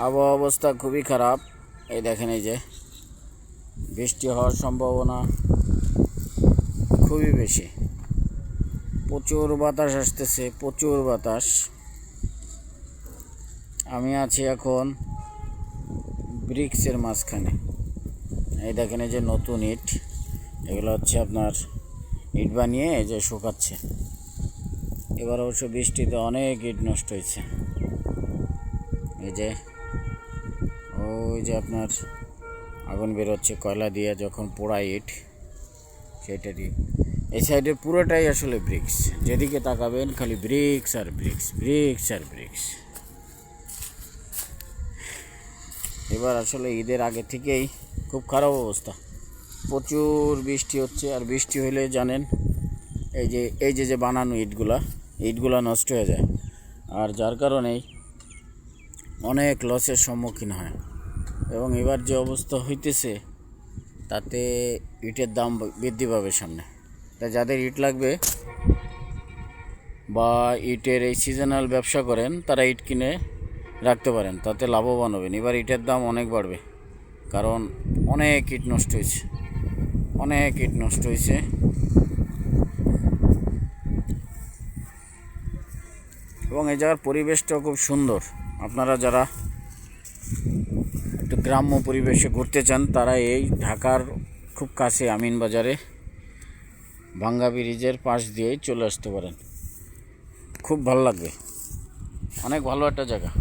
আবহাওয়া অবস্থা খুবই খারাপ। এই দেখেন, এই যে বৃষ্টি হওয়ার সম্ভাবনা খুবই বেশি। প্রচুর বাতাস আসতেছে, প্রচুর বাতাস। আমি আছি এখন ব্রিক্সের মাঝখানে। এই দেখেন, এই যে নতুন ইট, এগুলো হচ্ছে আপনার ইট বানিয়ে এই যে শুকাচ্ছে। এবার অবশ্য বৃষ্টিতে অনেক ইট নষ্ট হয়েছে। এই যে ওই যে আপনার আগুন বেরোচ্ছে কয়লা দিয়ে, যখন পোড়া ইট সেটারই। এই সাইডের পুরোটাই আসলে ব্রিক্স, যেদিকে তাকাবেন খালি ব্রিক্স আর ব্রিক্স, ব্রিক্স আর ব্রিক্স। এবার আসলে ঈদের আগে থেকেই খুব খারাপ অবস্থা, প্রচুর বৃষ্টি হচ্ছে। আর বৃষ্টি হলে জানেন এই যে বানানো ইটগুলা নষ্ট হয়ে যায়, আর যার কারণেই অনেক লসের সম্মুখীন হয়। এবং এবার যে অবস্থা হইতেছে তাতে ইটের দাম বৃদ্ধি পাবে সামনে। তাই যাদের ইট লাগবে বা ইটের এই সিজনাল ব্যবসা করেন, তারা ইট কিনে রাখতে পারেন, তাতে লাভবান হবেন। এবার ইটের দাম অনেক বাড়বে, কারণ অনেক ইট নষ্ট হয়েছে, অনেক ইট নষ্ট হয়েছে। এবং এই জায়গার পরিবেশটাও খুব সুন্দর। আপনারা যারা একটু গ্রাম্য পরিবেশে ঘুরতে চান, তারা এই ঢাকার খুব কাছে আমিনবাজারে ভাঙ্গা ব্রিজের পাশ দিয়েই চলে আসতে পারেন। খুব ভালো লাগবে, অনেক ভালো একটা জায়গা।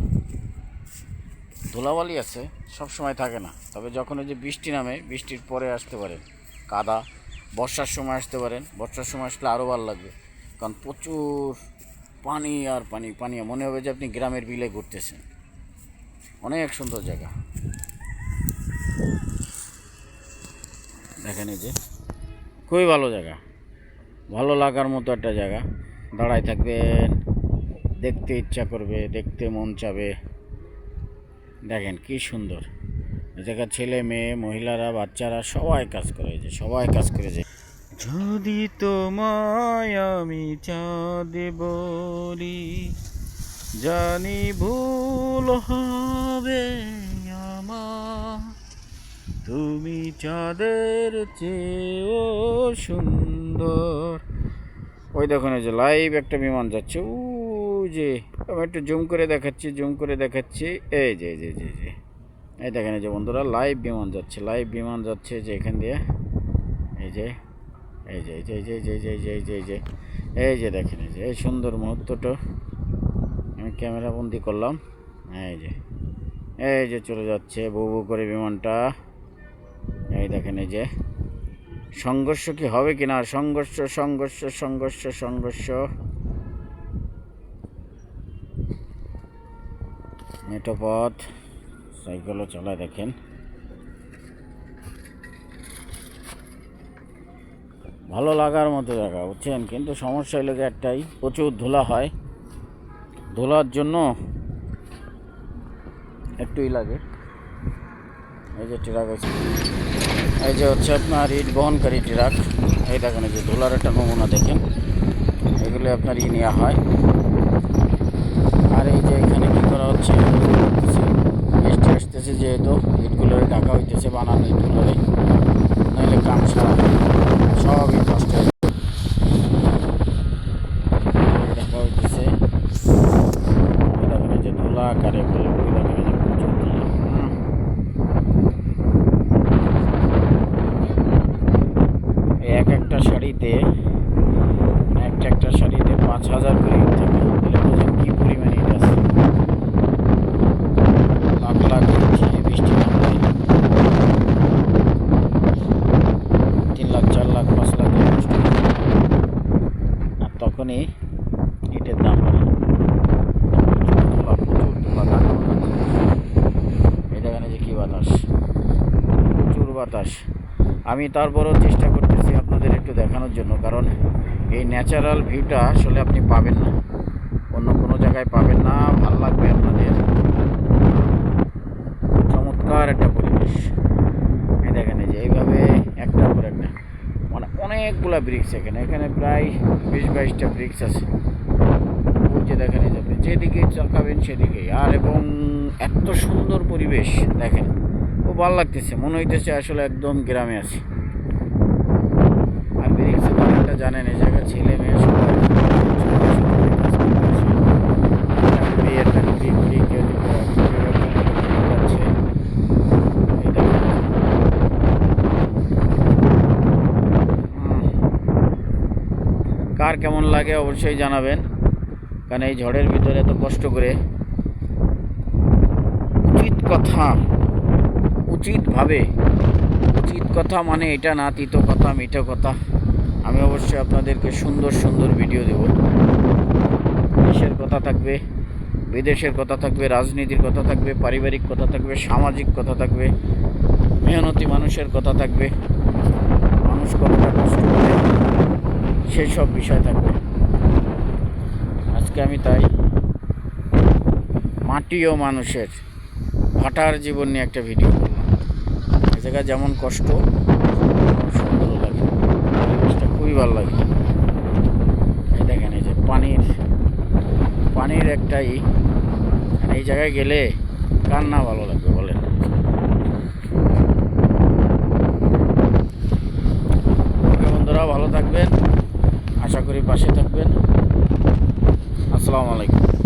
ধুলাবালি আছে, সব সময় থাকে না, তবে যখন ওই যে বৃষ্টি নামে, বৃষ্টির পরে আসতে পারেন। কাদা বর্ষার সময় আসতে পারেন, বর্ষার সময় আসলে আরও ভালো লাগবে, কারণ প্রচুর পানি আর পানি পানি, মনে হবে যে আপনি গ্রামের বিলে ঘুরতেছেন। অনেক সুন্দর জায়গা। দেখেন, এই যে খুবই ভালো জায়গা, ভালো লাগার মতো একটা জায়গা। দাঁড়ায় থাকবেন, দেখতে ইচ্ছা করবে, দেখতে মন চাবে। দেখেন কি সুন্দর এই জায়গা, ছেলে মেয়ে মহিলারা বাচ্চারা সবাই কাজ করে, যে সবাই কাজ করে যায়। যদি তোমায় আমি চাঁদ বলি, জানি ভুল হবে আমার, তুমি চাঁদের চেয়েও সুন্দর। ওই দেখুন, এই যে লাইভ একটা বিমান যাচ্ছে, ওই যে আমি একটু জুম করে দেখাচ্ছি, এই যে এই যে যে যে এই দেখেন, এই যে বন্ধুরা, লাইভ বিমান যাচ্ছে যে এখান দিয়ে। এই যে এই যে এই যে এই যে এই যে এই যে এই যে এই যে এই যে দেখেন, এই যে এই সুন্দর মুহূর্তটা আমি ক্যামেরা বন্দি করলাম। এই যে চলে যাচ্ছে বউ বউ করে বিমানটা। এই দেখেন, এই যে সংঘর্ষ কি হবে কিনা, সংঘর্ষ সংঘর্ষ সংঘর্ষ সংঘর্ষ। মেঠোপথ সাইকেলও চালায়, দেখেন ভালো লাগার মতো জায়গা, বুঝছেন। কিন্তু সমস্যা হলো একটাই, প্রচুর ধুলা হয়, ধুলার জন্য একটুই লাগে। এই যে ট্রাক আছে, এই যে হচ্ছে আপনার ইট বহনকারী ট্রাক। এই দেখেন, এই যে ধুলার একটা নমুনা দেখেন, এগুলো আপনার নেওয়া হয়। আর এই যে এখানে কী করা হচ্ছে, বৃষ্টি আসতেছে যেহেতু ইটগুলোরে ঢাকা হইতেছে, বানানো ইটগুলোরে, নাহলে কাম সারা সব ইট নষ্ট হয়ে ঢাকা হইতেছে। দেখেন, এই যে ধুলা আকারে বলে, দেখেন এই যে প্রচুর ধুলা। এক একটা শাড়িতে 5,000 করে ইট থাকে, তাহলে বোঝেন কী পরিমাণ ইট আছে। লাখ লাখ ইট বৃষ্টি নামলে 3 লাখ 4 লাখ 5 লাখ নষ্ট হয়ে যায়। আর তখনই ইটের দাম বাড়ে। প্রচুর ধোলা। এই দেখেন, যে কী বাতাস, প্রচুর বাতাস। আমি তারপরেও চেষ্টা করতেছি আপনাদের একটু দেখানোর জন্য, কারণ এই ন্যাচারাল ভিউটা আসলে আপনি পাবেন না, অন্য কোনো জায়গায় পাবেন না। ভাল লাগবে আপনাদের, চমৎকার একটা পরিবেশ। এই দেখেন, এই যে এইভাবে একটার পর একটা, মানে অনেকগুলা ব্রিক্স, এখানে প্রায় 20-22টা ব্রিক্স আছে। ওই যে দেখেন, এই যে যেদিকে তাকাবেন সেদিকেই। আর এবং এত সুন্দর পরিবেশ দেখেন, খুব ভালো লাগতেছে, মনে হইতেছে আসলে একদম গ্রামে আছি। আর ব্রিক্সে তো একটা জানেন এই জায়গায় ছেলে মেয়ে সবাই কাজ করতে আসে। আমি একটা ঘুরি ঘুরি কেউ যাচ্ছে। এই দেখেন। কার কেমন লাগে অবশ্যই জানাবেন, কারণ এই ঝড়ের ভিতরে এত কষ্ট করে উচিত কথা, উচিতভাবে, উচিত কথা মানে এটা না তিতো কথা মিঠো কথা। আমি অবশ্যই আপনাদেরকে সুন্দর সুন্দর ভিডিও দেব। দেশের কথা থাকবে, বিদেশের কথা থাকবে, রাজনীতির কথা থাকবে, পারিবারিক কথা থাকবে, সামাজিক কথা থাকবে, মেহনতি মানুষের কথা থাকবে, মানুষ কতটা কষ্ট করে সেই সব বিষয় থাকবে। আজকে আমি তাই মাটি ও মানুষের ভাটার জীবন নিয়ে একটা ভিডিও করলাম। এই জায়গায় যেমন কষ্ট তেমন সুন্দর লাগে, পরিবেশটা খুবই ভালো লাগে। এই দেখেন এই যে পানির একটাই, এই জায়গায় গেলে কার না ভালো লাগবে বলেন। বন্ধুরা ভালো থাকবেন, আশা করি পাশে থাকবেন। আসসালামু আলাইকুম।